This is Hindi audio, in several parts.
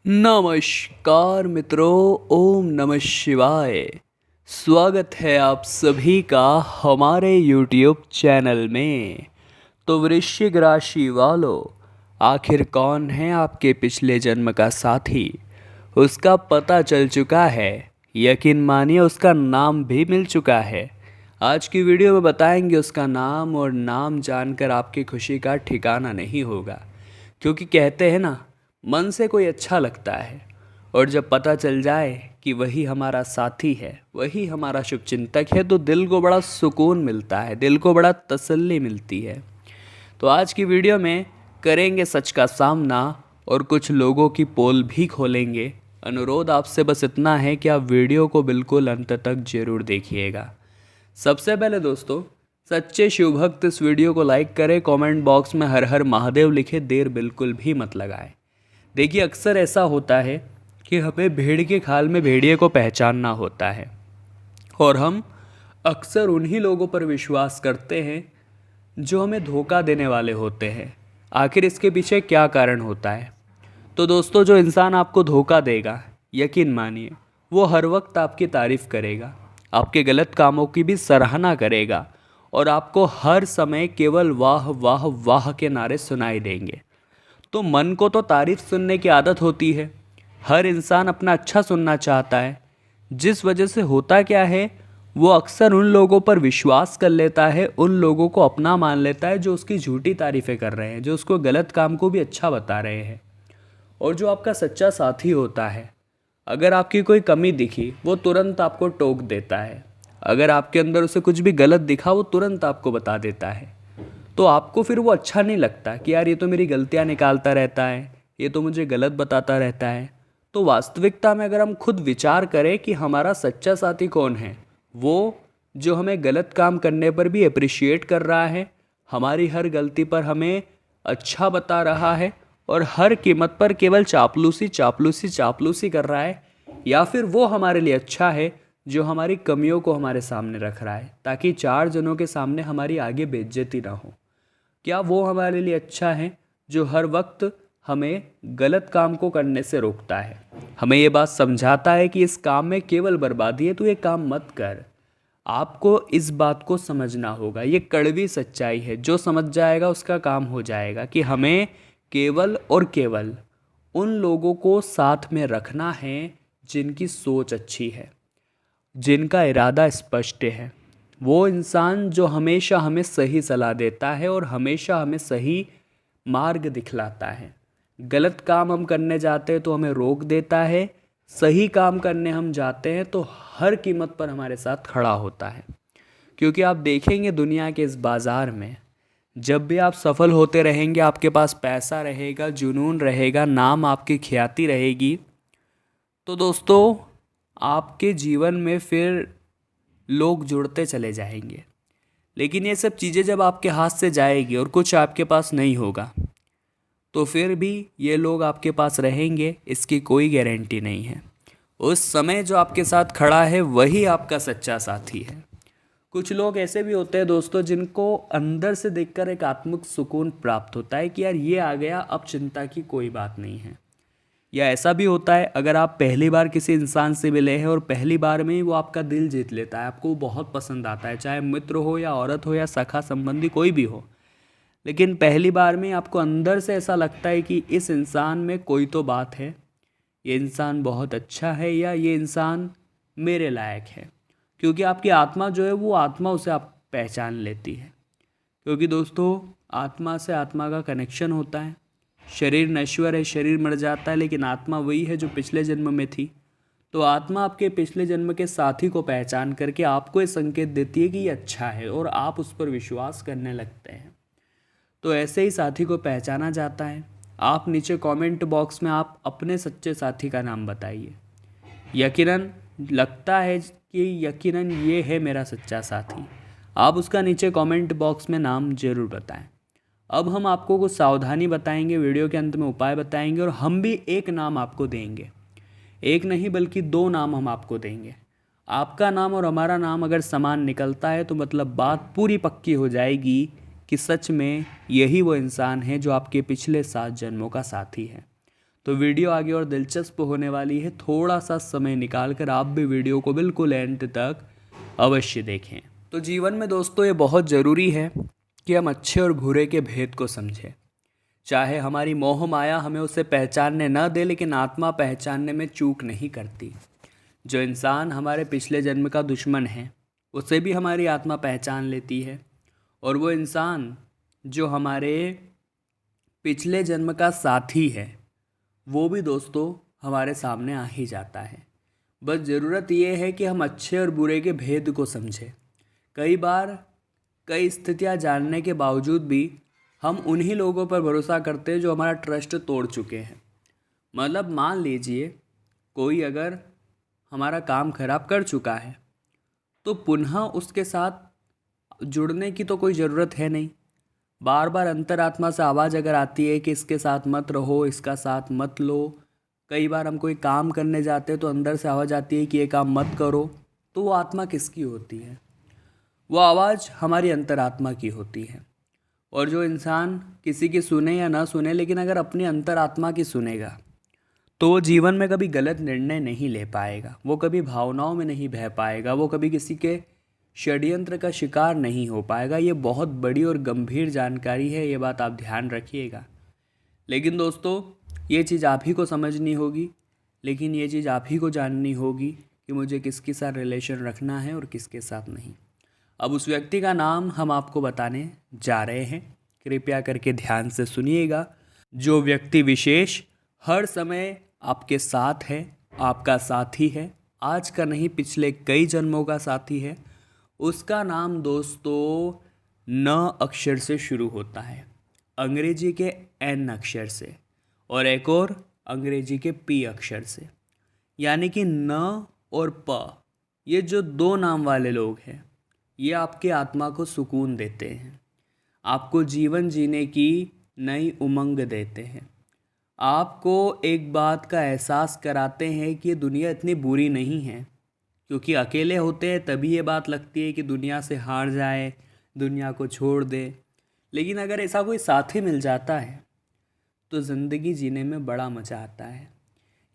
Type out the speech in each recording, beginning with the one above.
नमस्कार मित्रों, ओम नमः शिवाय। स्वागत है आप सभी का हमारे YouTube चैनल में। तो वृश्चिक राशि वालों, आखिर कौन है आपके पिछले जन्म का साथी? उसका पता चल चुका है। यकीन मानिए उसका नाम भी मिल चुका है। आज की वीडियो में बताएंगे उसका नाम, और नाम जानकर आपकी खुशी का ठिकाना नहीं होगा। क्योंकि कहते हैं ना, मन से कोई अच्छा लगता है, और जब पता चल जाए कि वही हमारा साथी है, वही हमारा शुभचिंतक है, तो दिल को बड़ा सुकून मिलता है, दिल को बड़ा तसल्ली मिलती है। तो आज की वीडियो में करेंगे सच का सामना और कुछ लोगों की पोल भी खोलेंगे। अनुरोध आपसे बस इतना है कि आप वीडियो को बिल्कुल अंत तक जरूर देखिएगा। सबसे पहले दोस्तों, सच्चे शिव भक्त इस वीडियो को लाइक करें, कमेंट बॉक्स में हर हर महादेव लिखे, देर बिल्कुल भी मत लगाएं। देखिए, अक्सर ऐसा होता है कि हमें भेड़ के खाल में भेड़िए को पहचानना होता है, और हम अक्सर उन्हीं लोगों पर विश्वास करते हैं जो हमें धोखा देने वाले होते हैं। आखिर इसके पीछे क्या कारण होता है? तो दोस्तों, जो इंसान आपको धोखा देगा, यकीन मानिए वो हर वक्त आपकी तारीफ करेगा, आपके गलत कामों की भी सराहना करेगा, और आपको हर समय केवल वाह वाह वाह के नारे सुनाई देंगे। तो मन को तो तारीफ सुनने की आदत होती है, हर इंसान अपना अच्छा सुनना चाहता है। जिस वजह से होता क्या है, वो अक्सर उन लोगों पर विश्वास कर लेता है, उन लोगों को अपना मान लेता है जो उसकी झूठी तारीफ़ें कर रहे हैं, जो उसको गलत काम को भी अच्छा बता रहे हैं। और जो आपका सच्चा साथी होता है, अगर आपकी कोई कमी दिखी वो तुरंत आपको टोक देता है, अगर आपके अंदर उसे कुछ भी गलत दिखा वो तुरंत आपको बता देता है। तो आपको फिर वो अच्छा नहीं लगता कि यार ये तो मेरी गलतियाँ निकालता रहता है, ये तो मुझे गलत बताता रहता है। तो वास्तविकता में अगर हम खुद विचार करें कि हमारा सच्चा साथी कौन है, वो जो हमें गलत काम करने पर भी अप्रिशिएट कर रहा है, हमारी हर गलती पर हमें अच्छा बता रहा है, और हर कीमत पर केवल चापलूसी चापलूसी चापलूसी कर रहा है, या फिर वो हमारे लिए अच्छा है जो हमारी कमियों को हमारे सामने रख रहा है ताकि चार जनों के सामने हमारी आगे बेइज्जती ना हो। क्या वो हमारे लिए अच्छा है जो हर वक्त हमें गलत काम को करने से रोकता है, हमें ये बात समझाता है कि इस काम में केवल बर्बादी है, तो ये काम मत कर। आपको इस बात को समझना होगा, ये कड़वी सच्चाई है। जो समझ जाएगा उसका काम हो जाएगा कि हमें केवल और केवल उन लोगों को साथ में रखना है जिनकी सोच अच्छी है, जिनका इरादा स्पष्ट है। वो इंसान जो हमेशा हमें सही सलाह देता है और हमेशा हमें सही मार्ग दिखलाता है। गलत काम हम करने जाते हैं तो हमें रोक देता है, सही काम करने हम जाते हैं तो हर कीमत पर हमारे साथ खड़ा होता है। क्योंकि आप देखेंगे दुनिया के इस बाज़ार में, जब भी आप सफल होते रहेंगे, आपके पास पैसा रहेगा, जुनून रहेगा, नाम आपकी ख्याति रहेगी, तो दोस्तों आपके जीवन में फिर लोग जुड़ते चले जाएंगे। लेकिन ये सब चीज़ें जब आपके हाथ से जाएगी और कुछ आपके पास नहीं होगा, तो फिर भी ये लोग आपके पास रहेंगे, इसकी कोई गारंटी नहीं है। उस समय जो आपके साथ खड़ा है वही आपका सच्चा साथी है। कुछ लोग ऐसे भी होते हैं दोस्तों, जिनको अंदर से देखकर एक आत्मिक सुकून प्राप्त होता है कि यार ये आ गया, अब चिंता की कोई बात नहीं है। या ऐसा भी होता है, अगर आप पहली बार किसी इंसान से मिले हैं और पहली बार में ही वो आपका दिल जीत लेता है, आपको वो बहुत पसंद आता है, चाहे मित्र हो या औरत हो या सखा संबंधी कोई भी हो, लेकिन पहली बार में आपको अंदर से ऐसा लगता है कि इस इंसान में कोई तो बात है, ये इंसान बहुत अच्छा है, या ये इंसान मेरे लायक है। क्योंकि आपकी आत्मा जो है, वो आत्मा उसे आप पहचान लेती है। क्योंकि दोस्तों, आत्मा से आत्मा का कनेक्शन होता है। शरीर नश्वर है, शरीर मर जाता है, लेकिन आत्मा वही है जो पिछले जन्म में थी। तो आत्मा आपके पिछले जन्म के साथी को पहचान करके आपको ये संकेत देती है कि ये अच्छा है, और आप उस पर विश्वास करने लगते हैं। तो ऐसे ही साथी को पहचाना जाता है। आप नीचे कमेंट बॉक्स में आप अपने सच्चे साथी का नाम बताइए। यकीनन लगता है कि यकीनन ये है मेरा सच्चा साथी। आप उसका नीचे कमेंट बॉक्स में नाम ज़रूर बताएं। अब हम आपको कुछ सावधानी बताएंगे, वीडियो के अंत में उपाय बताएंगे, और हम भी एक नाम आपको देंगे। एक नहीं बल्कि दो नाम हम आपको देंगे। आपका नाम और हमारा नाम अगर समान निकलता है तो मतलब बात पूरी पक्की हो जाएगी कि सच में यही वो इंसान है जो आपके पिछले 7 जन्मों का साथी है। तो वीडियो आगे और दिलचस्प होने वाली है। थोड़ा सा समय निकाल कर आप भी वीडियो को बिल्कुल एंड तक अवश्य देखें। तो जीवन में दोस्तों ये बहुत ज़रूरी है कि हम अच्छे और बुरे के भेद को समझें। चाहे हमारी मोह माया हमें उसे पहचानने न दे, लेकिन आत्मा पहचानने में चूक नहीं करती। जो इंसान हमारे पिछले जन्म का दुश्मन है उसे भी हमारी आत्मा पहचान लेती है, और वो इंसान जो हमारे पिछले जन्म का साथी है वो भी दोस्तों हमारे सामने आ ही जाता है। बस ज़रूरत ये है कि हम अच्छे और बुरे के भेद को समझें। कई बार कई स्थितियाँ जानने के बावजूद भी हम उन्हीं लोगों पर भरोसा करते हैं जो हमारा ट्रस्ट तोड़ चुके हैं। मतलब मान लीजिए कोई अगर हमारा काम खराब कर चुका है तो पुनः उसके साथ जुड़ने की तो कोई ज़रूरत है नहीं। बार बार अंतरात्मा से आवाज़ अगर आती है कि इसके साथ मत रहो, इसका साथ मत लो। कई बार हम कोई काम करने जाते हैं तो अंदर से आवाज़ आती है कि ये काम मत करो, तो वो आत्मा किसकी होती है? वो आवाज़ हमारी अंतरात्मा की होती है। और जो इंसान किसी की सुने या ना सुने, लेकिन अगर अपनी अंतरात्मा की सुनेगा तो वो जीवन में कभी गलत निर्णय नहीं ले पाएगा, वो कभी भावनाओं में नहीं बह पाएगा, वो कभी किसी के षड्यंत्र का शिकार नहीं हो पाएगा। ये बहुत बड़ी और गंभीर जानकारी है, ये बात आप ध्यान रखिएगा। लेकिन दोस्तों ये चीज़ आप ही को समझनी होगी, लेकिन ये चीज़ आप ही को जाननी होगी कि मुझे किसके साथ रिलेशन रखना है और किसके साथ नहीं। अब उस व्यक्ति का नाम हम आपको बताने जा रहे हैं, कृपया करके ध्यान से सुनिएगा। जो व्यक्ति विशेष हर समय आपके साथ है, आपका साथी है, आज का नहीं पिछले कई जन्मों का साथी है, उसका नाम दोस्तों न अक्षर से शुरू होता है, अंग्रेजी के एन अक्षर से, और एक और अंग्रेजी के पी अक्षर से। यानी कि न और प, ये जो दो नाम वाले लोग हैं ये आपके आत्मा को सुकून देते हैं, आपको जीवन जीने की नई उमंग देते हैं, आपको एक बात का एहसास कराते हैं कि ये दुनिया इतनी बुरी नहीं है। क्योंकि अकेले होते हैं तभी ये बात लगती है कि दुनिया से हार जाए, दुनिया को छोड़ दे। लेकिन अगर ऐसा कोई साथी मिल जाता है तो ज़िंदगी जीने में बड़ा मज़ा आता है।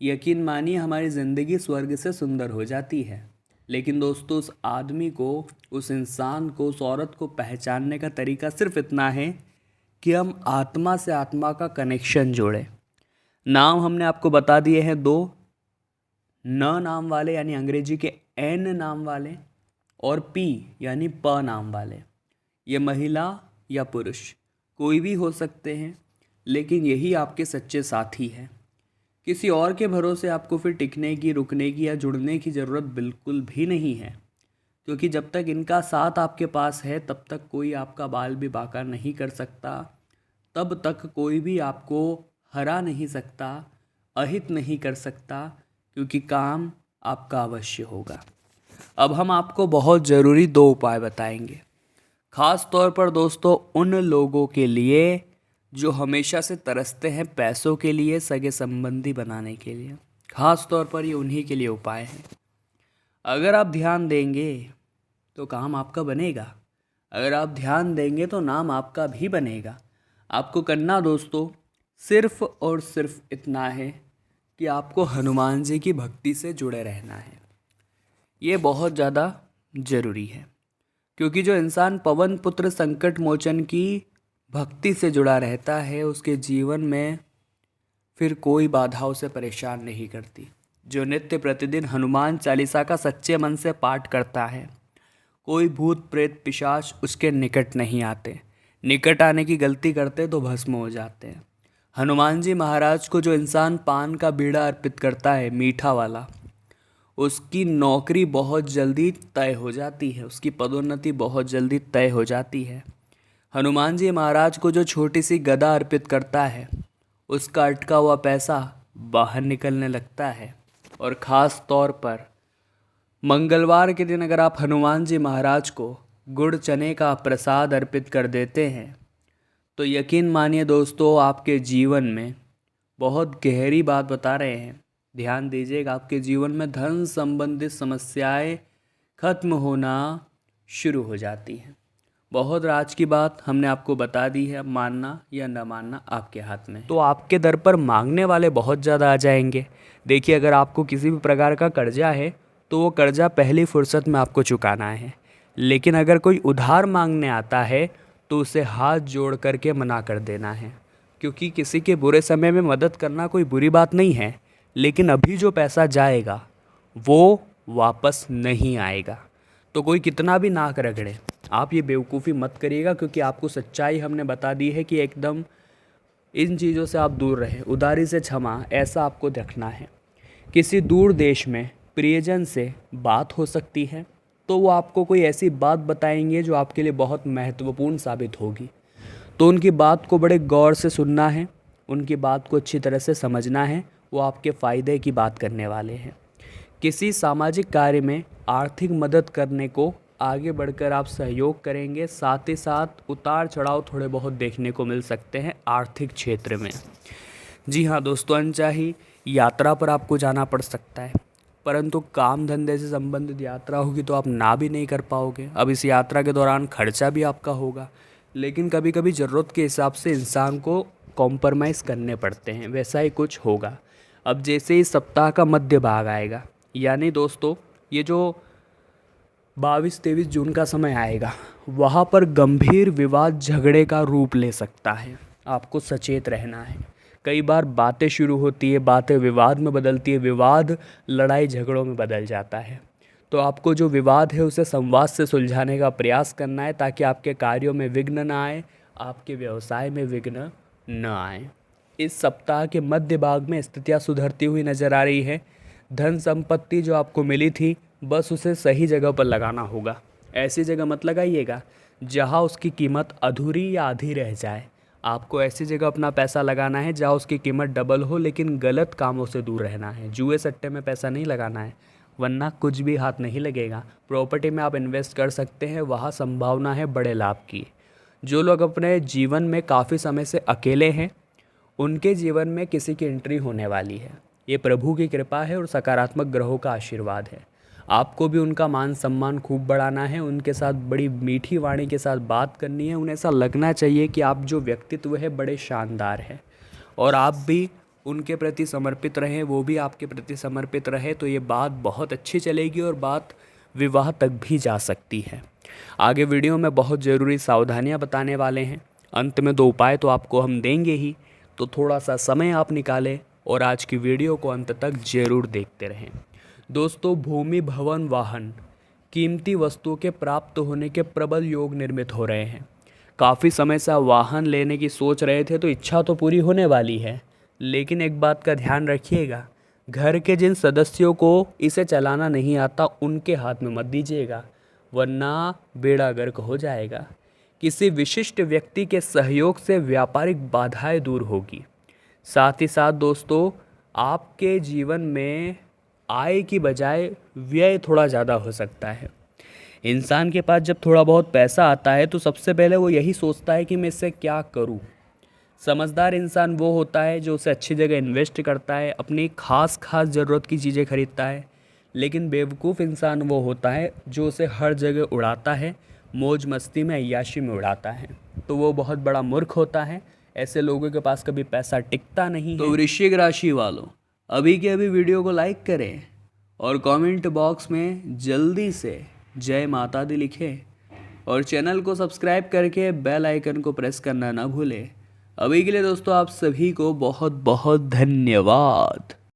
यकीन मानिए हमारी ज़िंदगी स्वर्ग से सुंदर हो जाती है। लेकिन दोस्तों उस आदमी को, उस इंसान को, उस औरत को पहचानने का तरीका सिर्फ इतना है कि हम आत्मा से आत्मा का कनेक्शन जोड़ें। नाम हमने आपको बता दिए हैं दो, न नाम वाले यानी अंग्रेजी के एन नाम वाले, और पी यानी प नाम वाले। ये महिला या पुरुष कोई भी हो सकते हैं, लेकिन यही आपके सच्चे साथी हैं। किसी और के भरोसे आपको फिर टिकने की, रुकने की या जुड़ने की ज़रूरत बिल्कुल भी नहीं है। क्योंकि जब तक इनका साथ आपके पास है तब तक कोई आपका बाल भी बांका नहीं कर सकता, तब तक कोई भी आपको हरा नहीं सकता, अहित नहीं कर सकता, क्योंकि काम आपका अवश्य होगा। अब हम आपको बहुत ज़रूरी दो उपाय बताएंगे, ख़ास तौर पर दोस्तों उन लोगों के लिए जो हमेशा से तरसते हैं पैसों के लिए, सगे संबंधी बनाने के लिए। ख़ास तौर पर ये उन्हीं के लिए उपाय हैं। अगर आप ध्यान देंगे तो काम आपका बनेगा, अगर आप ध्यान देंगे तो नाम आपका भी बनेगा। आपको करना दोस्तों सिर्फ़ और सिर्फ इतना है कि आपको हनुमान जी की भक्ति से जुड़े रहना है। ये बहुत ज़्यादा ज़रूरी है, क्योंकि जो इंसान पवन पुत्र संकट मोचन की भक्ति से जुड़ा रहता है उसके जीवन में फिर कोई बाधाओं से परेशान नहीं करती। जो नित्य प्रतिदिन हनुमान चालीसा का सच्चे मन से पाठ करता है, कोई भूत प्रेत पिशाच उसके निकट नहीं आते, निकट आने की गलती करते तो भस्म हो जाते हैं। हनुमान जी महाराज को जो इंसान पान का बीड़ा अर्पित करता है, मीठा वाला, उसकी नौकरी बहुत जल्दी तय हो जाती है, उसकी पदोन्नति बहुत जल्दी तय हो जाती है। हनुमान जी महाराज को जो छोटी सी गदा अर्पित करता है उसका अटका हुआ पैसा बाहर निकलने लगता है। और ख़ास तौर पर मंगलवार के दिन अगर आप हनुमान जी महाराज को गुड़ चने का प्रसाद अर्पित कर देते हैं तो यकीन मानिए दोस्तों आपके जीवन में, बहुत गहरी बात बता रहे हैं, ध्यान दीजिएगा, आपके जीवन में धन संबंधित समस्याएं खत्म होना शुरू हो जाती हैं। बहुत राज की बात हमने आपको बता दी है, मानना या न मानना आपके हाथ में। तो आपके दर पर मांगने वाले बहुत ज़्यादा आ जाएंगे। देखिए, अगर आपको किसी भी प्रकार का कर्जा है तो वो कर्जा पहली फुर्सत में आपको चुकाना है। लेकिन अगर कोई उधार मांगने आता है तो उसे हाथ जोड़ करके मना कर देना है, क्योंकि किसी के बुरे समय में मदद करना कोई बुरी बात नहीं है, लेकिन अभी जो पैसा जाएगा वो वापस नहीं आएगा। तो कोई कितना भी नाक रगड़े, आप ये बेवकूफ़ी मत करिएगा, क्योंकि आपको सच्चाई हमने बता दी है कि एकदम इन चीज़ों से आप दूर रहें। उधारी से क्षमा, ऐसा आपको रखना है। किसी दूर देश में प्रियजन से बात हो सकती है तो वो आपको कोई ऐसी बात बताएंगे जो आपके लिए बहुत महत्वपूर्ण साबित होगी। तो उनकी बात को बड़े गौर से सुनना है, उनकी बात को अच्छी तरह से समझना है। वो आपके फ़ायदे की बात करने वाले हैं। किसी सामाजिक कार्य में आर्थिक मदद करने को आगे बढ़कर आप सहयोग करेंगे। साथ ही साथ उतार चढ़ाव थोड़े बहुत देखने को मिल सकते हैं आर्थिक क्षेत्र में। जी हाँ दोस्तों, अनचाही यात्रा पर आपको जाना पड़ सकता है, परंतु काम धंधे से संबंधित यात्रा होगी तो आप ना भी नहीं कर पाओगे। अब इस यात्रा के दौरान खर्चा भी आपका होगा, लेकिन कभी कभी ज़रूरत के हिसाब से इंसान को कॉम्प्रोमाइज़ करने पड़ते हैं, वैसा ही कुछ होगा। अब जैसे ही सप्ताह का मध्य भाग आएगा, यानी दोस्तों ये जो 22-23 जून का समय आएगा, वहाँ पर गंभीर विवाद झगड़े का रूप ले सकता है। आपको सचेत रहना है। कई बार बातें शुरू होती है, बातें विवाद में बदलती है, विवाद लड़ाई झगड़ों में बदल जाता है। तो आपको जो विवाद है उसे संवाद से सुलझाने का प्रयास करना है, ताकि आपके कार्यों में विघ्न ना आए, आपके व्यवसाय में विघ्न न आए। इस सप्ताह के मध्य भाग में स्थितियाँ सुधरती हुई नज़र आ रही है। धन संपत्ति जो आपको मिली थी, बस उसे सही जगह पर लगाना होगा। ऐसी जगह मत लगाइएगा जहाँ उसकी कीमत अधूरी या आधी रह जाए। आपको ऐसी जगह अपना पैसा लगाना है जहाँ उसकी कीमत डबल हो, लेकिन गलत कामों से दूर रहना है। जुए सट्टे में पैसा नहीं लगाना है, वरना कुछ भी हाथ नहीं लगेगा। प्रॉपर्टी में आप इन्वेस्ट कर सकते हैं, वहाँ संभावना है बड़े लाभ की। जो लोग अपने जीवन में काफ़ी समय से अकेले हैं, उनके जीवन में किसी की एंट्री होने वाली है। ये प्रभु की कृपा है और सकारात्मक ग्रहों का आशीर्वाद है। आपको भी उनका मान सम्मान खूब बढ़ाना है, उनके साथ बड़ी मीठी वाणी के साथ बात करनी है। उन्हें ऐसा लगना चाहिए कि आप जो व्यक्तित्व है बड़े शानदार है, और आप भी उनके प्रति समर्पित रहें, वो भी आपके प्रति समर्पित रहे। तो ये बात बहुत अच्छी चलेगी और बात विवाह तक भी जा सकती है। आगे वीडियो में बहुत ज़रूरी सावधानियाँ बताने वाले हैं। अंत में 2 उपाय तो आपको हम देंगे ही, तो थोड़ा सा समय आप निकालें और आज की वीडियो को अंत तक ज़रूर देखते रहें। दोस्तों, भूमि, भवन, वाहन, कीमती वस्तुओं के प्राप्त होने के प्रबल योग निर्मित हो रहे हैं। काफ़ी समय से आप वाहन लेने की सोच रहे थे, तो इच्छा तो पूरी होने वाली है, लेकिन एक बात का ध्यान रखिएगा, घर के जिन सदस्यों को इसे चलाना नहीं आता उनके हाथ में मत दीजिएगा, वरना बेड़ा गर्क हो जाएगा। किसी विशिष्ट व्यक्ति के सहयोग से व्यापारिक बाधाएं दूर होगी। साथ ही साथ दोस्तों, आपके जीवन में आय की बजाय व्यय थोड़ा ज़्यादा हो सकता है। इंसान के पास जब थोड़ा बहुत पैसा आता है तो सबसे पहले वो यही सोचता है कि मैं इससे क्या करूं। समझदार इंसान वो होता है जो उसे अच्छी जगह इन्वेस्ट करता है, अपनी खास ज़रूरत की चीज़ें खरीदता है। लेकिन बेवकूफ़ इंसान वो होता है जो उसे हर जगह उड़ाता है, मौज मस्ती में, अय्याशी में उड़ाता है। तो वो बहुत बड़ा मूर्ख होता है। ऐसे लोगों के पास कभी पैसा टिकता नहीं है। तो वृश्चिक राशि वालों, अभी के अभी वीडियो को लाइक करें और कमेंट बॉक्स में जल्दी से जय माता दी लिखें, और चैनल को सब्सक्राइब करके बेल आइकन को प्रेस करना ना भूलें। अभी के लिए दोस्तों आप सभी को बहुत बहुत धन्यवाद।